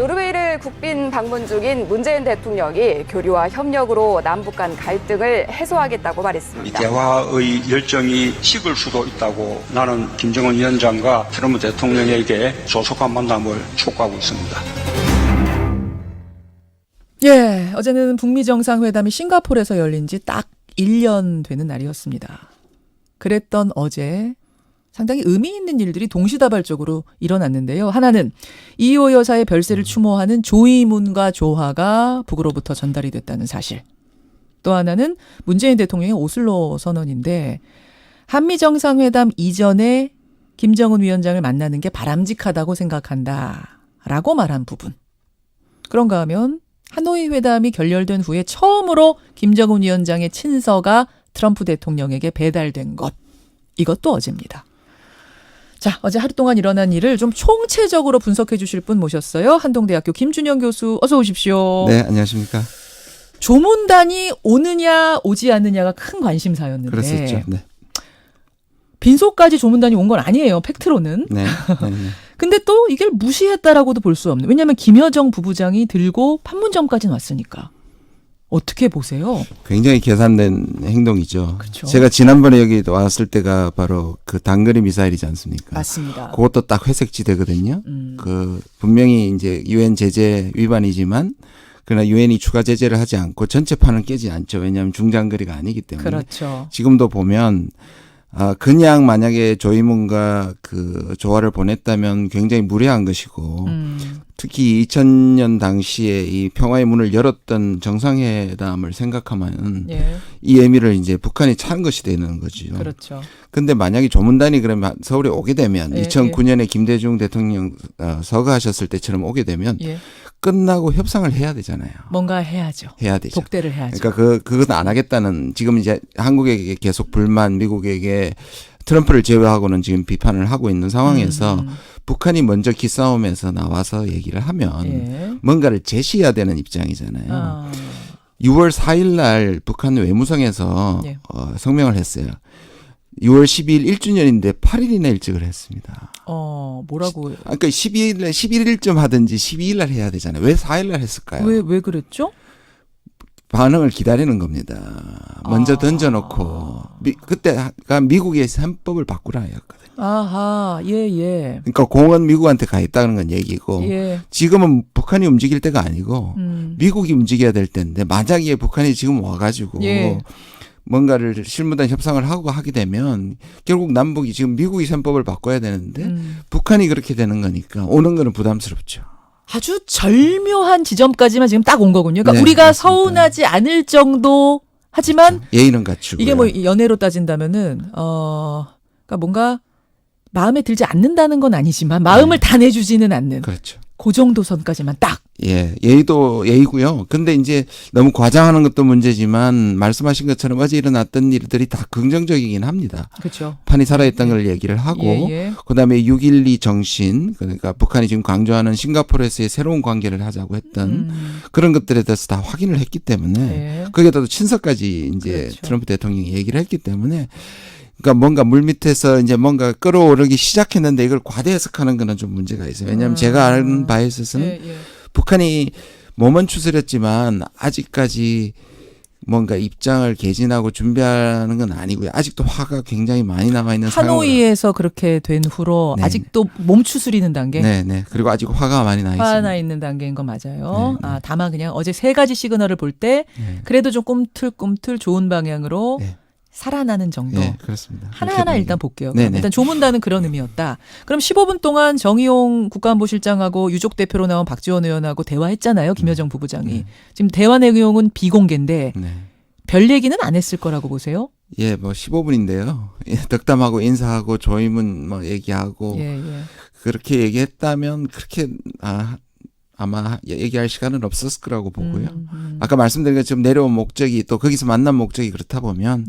노르웨이를 국빈 방문 중인 문재인 대통령이 교류와 협력으로 남북 간 갈등을 해소하겠다고 말했습니다. 대화의 열정이 식을 수도 있다고 나는 김정은 위원장과 트럼프 대통령에게 조속한 만남을 촉구하고 있습니다. 예, 어제는 북미 정상회담이 싱가포르에서 열린 지 딱 1년 되는 날이었습니다. 그랬던 어제 상당히 의미 있는 일들이 동시다발적으로 일어났는데요. 하나는 이호 여사의 별세를 추모하는 조이문과 조화가 북으로부터 전달이 됐다는 사실. 또 하나는 문재인 대통령의 오슬로 선언인데 한미 정상회담 이전에 김정은 위원장을 만나는 게 바람직하다고 생각한다라고 말한 부분. 그런가 하면 하노이 회담이 결렬된 후에 처음으로 김정은 위원장의 친서가 트럼프 대통령에게 배달된 것. 이것도 어제입니다. 자, 어제 하루 동안 일어난 일을 좀 총체적으로 분석해 주실 분 모셨어요. 한동대학교 김준영 교수 어서 오십시오. 네, 안녕하십니까. 조문단이 오느냐 오지 않느냐가 큰 관심사였는데. 그랬었죠. 네. 빈소까지 조문단이 온 건 아니에요. 팩트로는. 네. 네. 근데 또 이걸 무시했다라고도 볼 수 없는. 왜냐하면 김여정 부부장이 들고 판문점까지 왔으니까. 어떻게 보세요? 굉장히 계산된 행동이죠. 그렇죠. 제가 지난번에 여기 왔을 때가 바로 그 단거리 미사일이지 않습니까? 맞습니다. 그것도 딱 회색지대거든요. 그 분명히 이제 유엔 제재 위반이지만 그러나 유엔이 추가 제재를 하지 않고 전체 판은 깨지 않죠. 왜냐하면 중장거리가 아니기 때문에. 그렇죠. 지금도 보면 그냥 만약에 조이문과 그 조화를 보냈다면 굉장히 무례한 것이고 특히 2000년 당시에 이 평화의 문을 열었던 정상회담을 생각하면 예. 이 의미를 이제 북한이 찬 것이 되는 거죠. 그렇죠. 근데 만약에 조문단이 그러면 서울에 오게 되면 예, 2009년에 김대중 대통령 서거하셨을 때처럼 오게 되면 예. 끝나고 협상을 해야 되잖아요. 뭔가 해야죠. 해야 되죠. 독대를 해야죠. 그러니까 그건 안 하겠다는 지금 이제 한국에게 계속 불만, 미국에게 트럼프를 제외하고는 지금 비판을 하고 있는 상황에서 북한이 먼저 기싸움에서 나와서 얘기를 하면 예. 뭔가를 제시해야 되는 입장이잖아요. 6월 4일 날 북한 외무성에서 예. 성명을 했어요. 6월 12일 1주년인데 8일이나 일찍을 했습니다. 뭐라고? 그러니까 11일쯤 하든지 12일 날 해야 되잖아요. 왜 4일 날 했을까요? 왜 그랬죠? 반응을 기다리는 겁니다. 먼저 던져놓고 그때가 미국의 헌법을 바꾸라였거든요. 아하, 예. 그러니까 공은 미국한테 가 있다는 건 얘기고 예. 지금은 북한이 움직일 때가 아니고 미국이 움직여야 될 때인데 만약에 북한이 지금 와가지고 예. 뭔가를 실무단 협상을 하고 하게 되면 결국 남북이 지금 미국이 헌법을 바꿔야 되는데 북한이 그렇게 되는 거니까 오는 거는 부담스럽죠. 아주 절묘한 지점까지만 지금 딱 온 거군요. 그러니까 네, 우리가 맞습니다. 서운하지 않을 정도 하지만 예의는 갖추고 이게 뭐 연애로 따진다면은 그러니까 뭔가 마음에 들지 않는다는 건 아니지만 마음을 다 내주지는 않는 그렇죠. 그 정도 선까지만 딱. 예, 예의도 예의고요. 근데 이제 너무 과장하는 것도 문제지만 말씀하신 것처럼 어제 일어났던 일들이 다 긍정적이긴 합니다. 그렇죠. 판이 살아있던 걸 얘기를 하고 예. 그다음에 6.12 정신 그러니까 북한이 지금 강조하는 싱가포르에서의 새로운 관계를 하자고 했던 그런 것들에 대해서 다 확인을 했기 때문에 예. 거기에다도 친서까지 이제 그렇죠. 트럼프 대통령이 얘기를 했기 때문에 그러니까 뭔가 물밑에서 이제 뭔가 끌어오르기 시작했는데 이걸 과대 해석하는 거는 좀 문제가 있어요. 왜냐하면 제가 아는 바에 있어서는 예. 북한이 몸은 추스렸지만 아직까지 뭔가 입장을 개진하고 준비하는 건 아니고요. 아직도 화가 굉장히 많이 남아있는 상황이에요. 하노이에서 그렇게 된 후로 네. 아직도 몸추스리는 단계. 네. 그리고 아직 화가 많이 나 있습니다. 화나 있는 단계인 건 맞아요. 네. 다만 그냥 어제 세 가지 시그널을 볼 때 그래도 좀 꿈틀꿈틀 좋은 방향으로 네. 살아나는 정도. 네, 그렇습니다. 하나하나 일단 볼게요. 네네. 일단 조문단은 그런 의미였다. 그럼 15분 동안 정의용 국가안보실장하고 유족 대표로 나온 박지원 의원하고 대화했잖아요. 김여정 부부장이. 지금 대화 내용은 비공개인데 네. 별 얘기는 안 했을 거라고 보세요? 예, 뭐 15분인데요. 예, 덕담하고 인사하고 조임은 뭐 얘기하고 예. 그렇게 얘기했다면 그렇게 아마 얘기할 시간은 없었을 거라고 보고요. 아까 말씀드린 것처럼 내려온 목적이 또 거기서 만난 목적이 그렇다 보면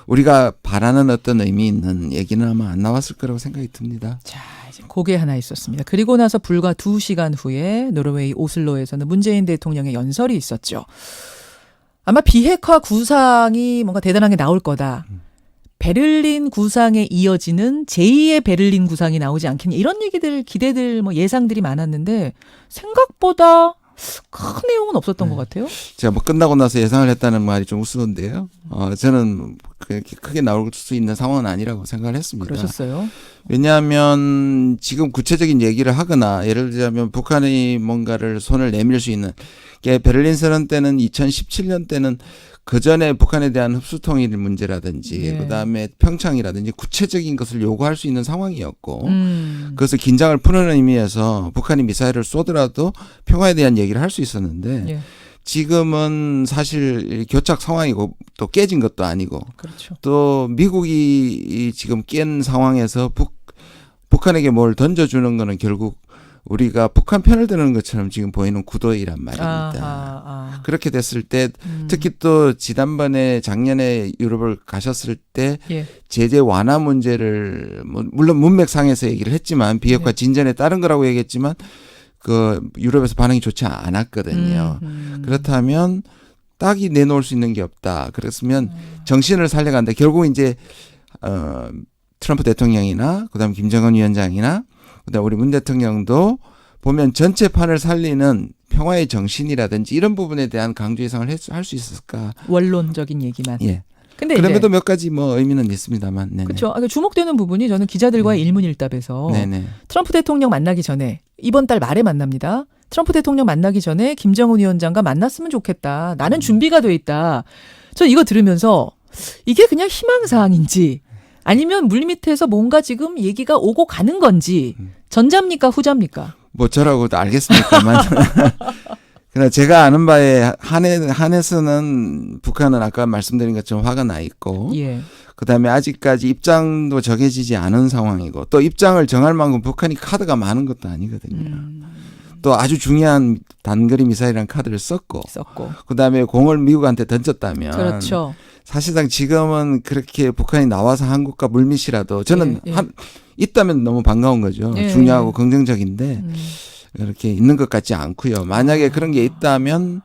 우리가 바라는 어떤 의미 있는 얘기는 아마 안 나왔을 거라고 생각이 듭니다. 자, 이제 그게 하나 있었습니다. 그리고 나서 불과 2시간 후에 노르웨이 오슬로에서는 문재인 대통령의 연설이 있었죠. 아마 비핵화 구상이 뭔가 대단한 게 나올 거다. 베를린 구상에 이어지는 제2의 베를린 구상이 나오지 않겠냐 이런 얘기들 기대들 뭐 예상들이 많았는데 생각보다 큰 내용은 없었던 것 같아요. 제가 뭐 끝나고 나서 예상을 했다는 말이 좀 우스운데요. 저는 그렇게 크게 나올 수 있는 상황은 아니라고 생각을 했습니다. 그러셨어요? 왜냐하면 지금 구체적인 얘기를 하거나 예를 들자면 북한이 뭔가를 손을 내밀 수 있는 게 베를린 선언 때는 2017년 때는 그 전에 북한에 대한 흡수 통일 문제라든지 예. 그다음에 평창이라든지 구체적인 것을 요구할 수 있는 상황이었고 그래서 긴장을 푸는 의미에서 북한이 미사일을 쏘더라도 평화에 대한 얘기를 할 수 있었는데 예. 지금은 사실 교착 상황이고 또 깨진 것도 아니고 그렇죠. 또 미국이 지금 깬 상황에서 북한에게 뭘 던져주는 거는 결국 우리가 북한 편을 드는 것처럼 지금 보이는 구도이란 말입니다. 그렇게 됐을 때 특히 또 지난번에 작년에 유럽을 가셨을 때 예. 제재 완화 문제를 물론 문맥상에서 얘기를 했지만 비핵화 네. 진전에 따른 거라고 얘기했지만 그 유럽에서 반응이 좋지 않았거든요. 그렇다면 딱이 내놓을 수 있는 게 없다. 그랬으면 정신을 살려간다. 결국 이제 트럼프 대통령이나 그다음 김정은 위원장이나 그다음 우리 문 대통령도 보면 전체 판을 살리는 평화의 정신이라든지 이런 부분에 대한 강조 예상을 할 수 있을까? 원론적인 얘기만. 예. 근데 그럼에도 이제 몇 가지 뭐 의미는 있습니다만. 네네. 그렇죠. 주목되는 부분이 저는 기자들과의 일문일답에서 네네. 트럼프 대통령 만나기 전에 이번 달 말에 만납니다. 트럼프 대통령 만나기 전에 김정은 위원장과 만났으면 좋겠다. 나는 준비가 돼 있다. 저 이거 들으면서 이게 그냥 희망사항인지 아니면 물밑에서 뭔가 지금 얘기가 오고 가는 건지 전자입니까 후자입니까? 뭐 저라고도 알겠습니까만. 그러나 제가 아는 바에 한해서는 북한은 아까 말씀드린 것처럼 화가 나 있고 예. 그다음에 아직까지 입장도 정해지지 않은 상황이고 또 입장을 정할 만큼 북한이 카드가 많은 것도 아니거든요. 또 아주 중요한 단거리 미사일이라는 카드를 썼고 그다음에 공을 미국한테 던졌다면 그렇죠. 사실상 지금은 그렇게 북한이 나와서 한국과 물밑이라도 저는 예. 있다면 너무 반가운 거죠. 예. 중요하고 긍정적인데 그렇게 있는 것 같지 않고요. 만약에 그런 게 있다면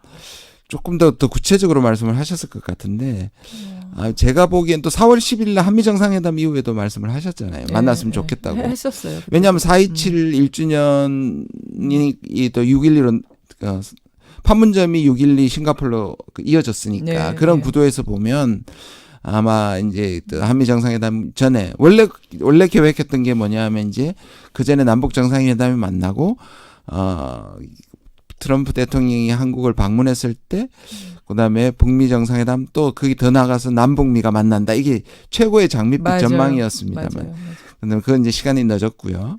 조금 더 구체적으로 말씀을 하셨을 것 같은데 제가 보기엔 또 4월 10일 날 한미 정상회담 이후에도 말씀을 하셨잖아요. 만났으면 좋겠다고. 했었어요. 왜냐하면 4.27 1주년이 또 6.12로 판문점이 6.12 싱가포르로 이어졌으니까 그런 구도에서 보면 아마 이제 한미 정상회담 전에 원래 계획했던 게 뭐냐면 이제 그 전에 남북 정상회담이 만나고 트럼프 대통령이 한국을 방문했을 때 그다음에 북미 정상회담 또 거기 더 나가서 남북미가 만난다. 이게 최고의 장밋빛 전망이었습니다만. 근데 그건 이제 시간이 늦었고요.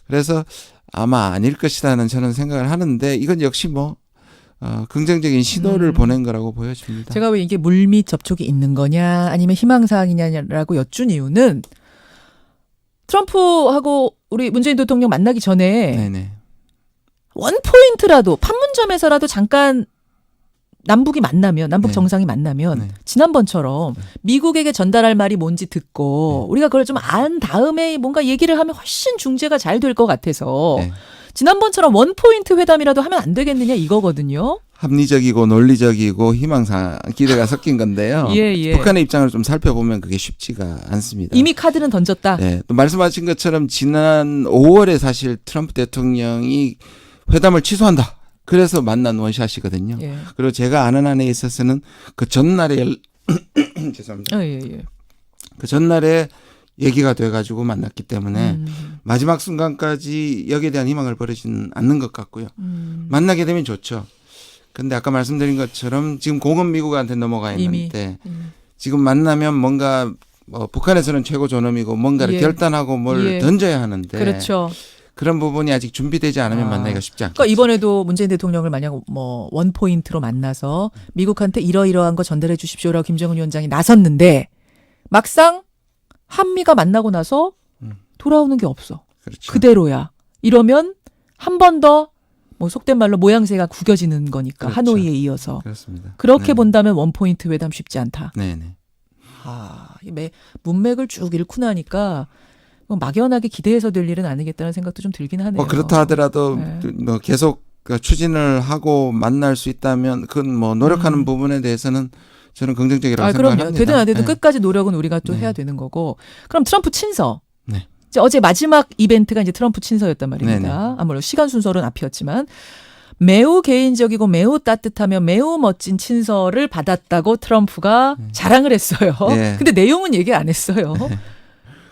그래서 아마 아닐 것이라는 저는 생각을 하는데 이건 역시 뭐 긍정적인 신호를 보낸 거라고 보여집니다. 제가 왜 이게 물밑 접촉이 있는 거냐 아니면 희망사항이냐라고 여쭌 이유는 트럼프하고 우리 문재인 대통령 만나기 전에 네네. 원포인트라도 판문점에서라도 잠깐 남북이 만나면 남북 정상이 만나면 지난번처럼 미국에게 전달할 말이 뭔지 듣고 우리가 그걸 좀 안 다음에 뭔가 얘기를 하면 훨씬 중재가 잘 될 것 같아서 지난번처럼 원포인트 회담이라도 하면 안 되겠느냐 이거거든요. 합리적이고 논리적이고 희망상 기대가 섞인 건데요. 북한의 입장을 좀 살펴보면 그게 쉽지가 않습니다. 이미 카드는 던졌다. 네, 또 말씀하신 것처럼 지난 5월에 사실 트럼프 대통령이 회담을 취소한다. 그래서 만난 원샷이거든요. 그리고 제가 아는 한에 있어서는 그 전날에 죄송합니다. 그 전날에 얘기가 돼가지고 만났기 때문에 마지막 순간까지 여기에 대한 희망을 버리지는 않는 것 같고요. 만나게 되면 좋죠. 근데 아까 말씀드린 것처럼 지금 공은 미국한테 넘어가 있는데 지금 만나면 뭔가 북한에서는 최고 존엄이고 뭔가를 결단하고 뭘 던져야 하는데 그렇죠. 그런 부분이 아직 준비되지 않으면 만나기가 쉽지 않겠죠. 그러니까 이번에도 문재인 대통령을 만약 뭐 원포인트로 만나서 미국한테 이러이러한 거 전달해 주십시오라고 김정은 위원장이 나섰는데 막상 한미가 만나고 나서 돌아오는 게 없어. 그렇죠. 그대로야. 이러면 한 번 더 뭐 속된 말로 모양새가 구겨지는 거니까 그렇죠. 하노이에 이어서. 그렇습니다. 그렇게 본다면 원포인트 회담 쉽지 않다. 네네. 문맥을 쭉 읽고 나니까 막연하게 기대해서 될 일은 아니겠다는 생각도 좀 들긴 하네요. 뭐 그렇다 하더라도 뭐 계속 추진을 하고 만날 수 있다면 그건 뭐 노력하는 부분에 대해서는 저는 긍정적이라고 그럼요. 생각합니다. 되든 안 되든 네. 끝까지 노력은 우리가 또 네. 해야 되는 거고. 그럼 트럼프 친서. 네. 이제 어제 마지막 이벤트가 이제 트럼프 친서였단 말입니다. 네네. 아무래도 시간 순서는 앞이었지만 매우 개인적이고 매우 따뜻하며 매우 멋진 친서를 받았다고 트럼프가 자랑을 했어요. 네. 근데 내용은 얘기 안 했어요.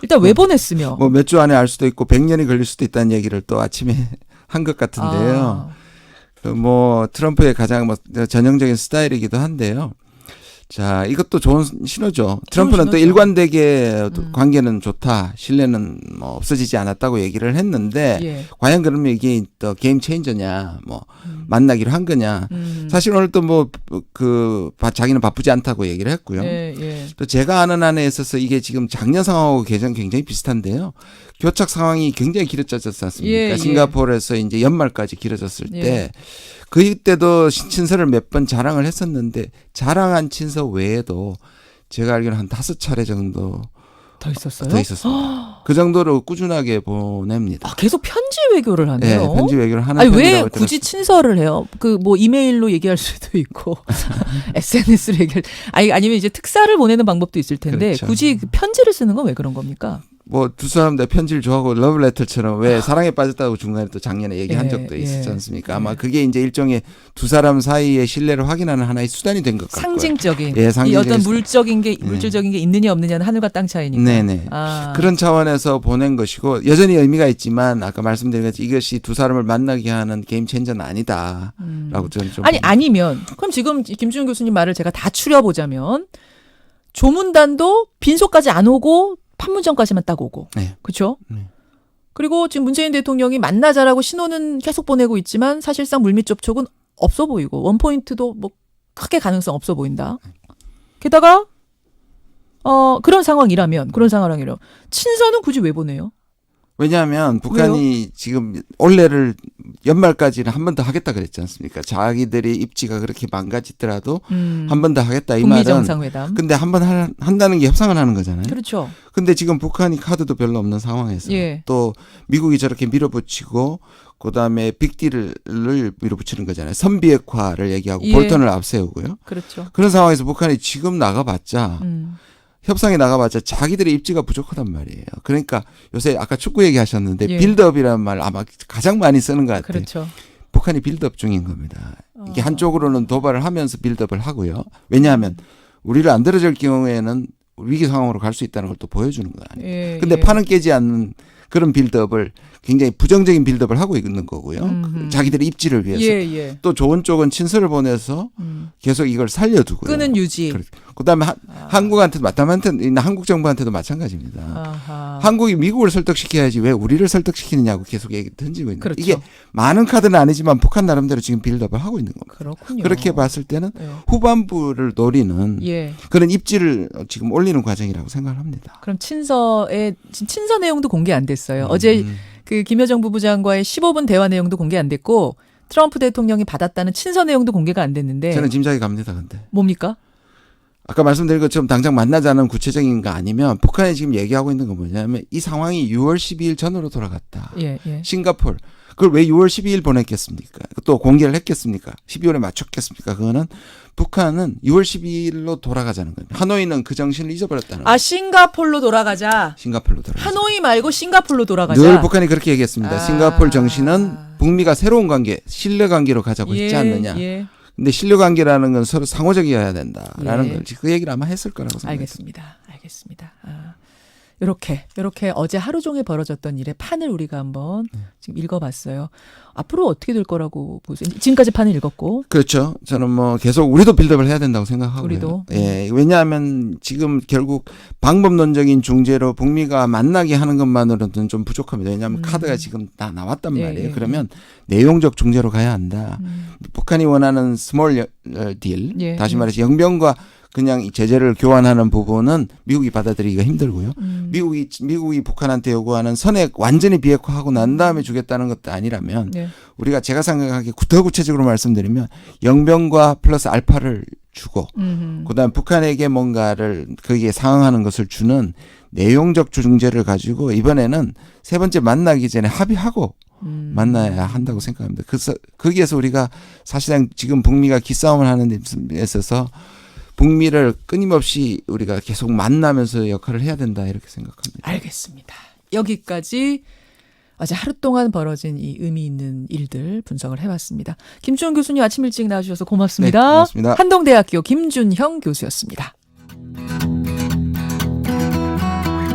일단 왜 보냈으며. 뭐 몇 주 안에 알 수도 있고 100년이 걸릴 수도 있다는 얘기를 또 아침에 한 것 같은데요. 뭐 트럼프의 가장 뭐 전형적인 스타일이기도 한데요. 자, 이것도 좋은 신호죠. 트럼프는 또 신호죠. 일관되게 관계는 좋다, 신뢰는 뭐 없어지지 않았다고 얘기를 했는데 예. 과연 그러면 이게 또 게임 체인저냐, 뭐 만나기로 한 거냐. 사실 오늘 또 뭐 그 자기는 바쁘지 않다고 얘기를 했고요. 예, 예. 또 제가 아는 한에 있어서 이게 지금 작년 상황하고 굉장히 비슷한데요. 교착 상황이 굉장히 길어졌지 않습니까? 예, 예. 싱가포르에서 이제 연말까지 길어졌을 예. 때 그때도 친서를 몇 번 자랑을 했었는데 자랑한 친서 외에도 제가 알기로는 한 5차례 정도 더 있었어요? 더 있었습니다. 그 정도로 꾸준하게 보냅니다. 계속 편지 외교를 하네요. 네, 편지 외교를 하는 아니 왜 편이라고 굳이 들었습니다. 친서를 해요? 그 뭐 이메일로 얘기할 수도 있고 SNS로 얘기할 아니면 이제 특사를 보내는 방법도 있을 텐데 그렇죠. 굳이 그 편지를 쓰는 건 왜 그런 겁니까? 뭐 두 사람 다 편지를 좋아하고 러브레터처럼 왜 사랑에 빠졌다고 중간에 또 작년에 얘기한 예, 적도 있었지 예. 않습니까? 아마 그게 이제 일종의 두 사람 사이의 신뢰를 확인하는 하나의 수단이 된 것 같고요. 상징적인 예, 이 상징적인 어떤 물질적인 게 있느냐 없느냐는 하늘과 땅 차이니까. 네네. 아. 그런 차원에서 보낸 것이고 여전히 의미가 있지만 아까 말씀드린 것처럼 이것이 두 사람을 만나게 하는 게임 체인저는 아니다라고 저는 좀 아니 아니면 그럼 지금 김준우 교수님 말을 제가 다 추려보자면 조문단도 빈소까지 안 오고 판문점까지만 딱 오고 네. 그렇죠? 네. 그리고 지금 문재인 대통령이 만나자라고 신호는 계속 보내고 있지만 사실상 물밑 접촉은 없어 보이고 원포인트도 뭐 크게 가능성 없어 보인다. 게다가 그런 상황이라면 친서는 굳이 왜 보내요? 왜냐하면 북한이 지금 올해를 연말까지는 한 번 더 하겠다 그랬지 않습니까? 자기들의 입지가 그렇게 망가지더라도 한 번 더 하겠다 이 북미 말은. 정상회담. 근데 한 번 한다는 게 협상을 하는 거잖아요. 그렇죠. 근데 지금 북한이 카드도 별로 없는 상황에서 예. 또 미국이 저렇게 밀어붙이고 그다음에 빅딜을 밀어붙이는 거잖아요. 선비핵화를 얘기하고 예. 볼턴을 앞세우고요. 그렇죠. 그런 상황에서 북한이 지금 나가봤자 협상에 나가봤자 자기들의 입지가 부족하단 말이에요. 그러니까 요새 아까 축구 얘기하셨는데 예. 빌드업이라는 말 아마 가장 많이 쓰는 것 같아요. 그렇죠. 북한이 빌드업 중인 겁니다. 이게 한쪽으로는 도발을 하면서 빌드업을 하고요. 왜냐하면 우리를 안 들어줄 경우에는 위기 상황으로 갈 수 있다는 걸 또 보여주는 거 아니에요. 예, 근데 예. 판은 깨지 않는 그런 빌드업을 굉장히 부정적인 빌드업을 하고 있는 거고요. 자기들의 입지를 위해서. 예. 또 좋은 쪽은 친서를 보내서 계속 이걸 살려두고요. 끄는 유지. 그다음에 한국한테도 마땅한테는 한국 정부한테도 마찬가지입니다. 아하. 한국이 미국을 설득시켜야지 왜 우리를 설득시키느냐고 계속 얘기 던지고 있는 그렇죠. 이게 많은 카드는 아니지만 북한 나름대로 지금 빌드업을 하고 있는 겁니다. 그렇군요. 그렇게 봤을 때는 예. 후반부를 노리는 예. 그런 입지를 지금 올리는 과정이라고 생각을 합니다. 그럼 친서 내용도 공개 안 됐어요. 어제 그 김여정 부부장과의 15분 대화 내용도 공개 안 됐고 트럼프 대통령이 받았다는 친서 내용도 공개가 안 됐는데 저는 짐작이 갑니다. 근데 뭡니까? 아까 말씀드린 것처럼 당장 만나자는 구체적인 거 아니면 북한이 지금 얘기하고 있는 건 뭐냐면 이 상황이 6월 12일 전으로 돌아갔다. 예. 싱가포르. 그걸 왜 6월 12일 보냈겠습니까? 또 공개를 했겠습니까? 12월에 맞췄겠습니까? 그거는 북한은 6월 12일로 돌아가자는 겁니다. 하노이는 그 정신을 잊어버렸다는 거예요. 싱가폴로 돌아가자. 싱가포르로 돌아가자. 하노이 말고 싱가폴로 돌아가자. 늘 북한이 그렇게 얘기했습니다. 싱가포르 정신은 북미가 새로운 관계, 신뢰 관계로 가자고 했지 않느냐. 예. 근데 신뢰 관계라는 건 서로 상호적이어야 된다라는 예. 걸 그 얘기를 아마 했을 거라고 생각합니다. 알겠습니다. 이렇게 어제 하루 종일 벌어졌던 일의 판을 우리가 한번 지금 읽어봤어요. 앞으로 어떻게 될 거라고 보세요? 지금까지 판을 읽었고. 그렇죠. 저는 뭐 계속 우리도 빌드업을 해야 된다고 생각하고요. 우리도. 예. 왜냐하면 지금 결국 방법론적인 중재로 북미가 만나게 하는 것만으로는 좀 부족합니다. 왜냐하면 카드가 지금 다 나왔단 예, 말이에요. 예. 그러면 내용적 중재로 가야 한다. 북한이 원하는 스몰 딜, 예, 다시 예. 말해서 영변과 그냥 제재를 교환하는 부분은 미국이 받아들이기가 힘들고요. 미국이 북한한테 요구하는 선액 완전히 비핵화하고 난 다음에 주겠다는 것도 아니라면 네. 우리가 제가 생각하기에 더 구체적으로 말씀드리면 영변과 플러스 알파를 주고 그다음 북한에게 뭔가를 거기에 상응하는 것을 주는 내용적 중재를 가지고 이번에는 세 번째 만나기 전에 합의하고 만나야 한다고 생각합니다. 그래서 거기에서 우리가 사실상 지금 북미가 기싸움을 하는 데 있어서 북미를 끊임없이 우리가 계속 만나면서 역할을 해야 된다 이렇게 생각합니다. 알겠습니다. 여기까지 어제 하루 동안 벌어진 이 의미 있는 일들 분석을 해봤습니다. 김준형 교수님 아침 일찍 나와주셔서 고맙습니다. 네, 고맙습니다. 한동대학교 김준형 교수였습니다.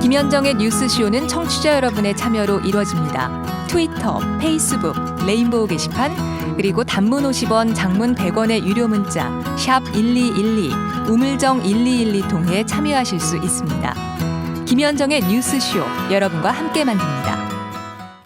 김현정의 뉴스쇼는 청취자 여러분의 참여로 이루어집니다. 트위터, 페이스북, 레인보우 게시판, 그리고 단문 50원, 장문 100원의 유료 문자 샵 1212, 우물정 1212 통해 참여하실 수 있습니다. 김현정의 뉴스쇼, 여러분과 함께 만듭니다.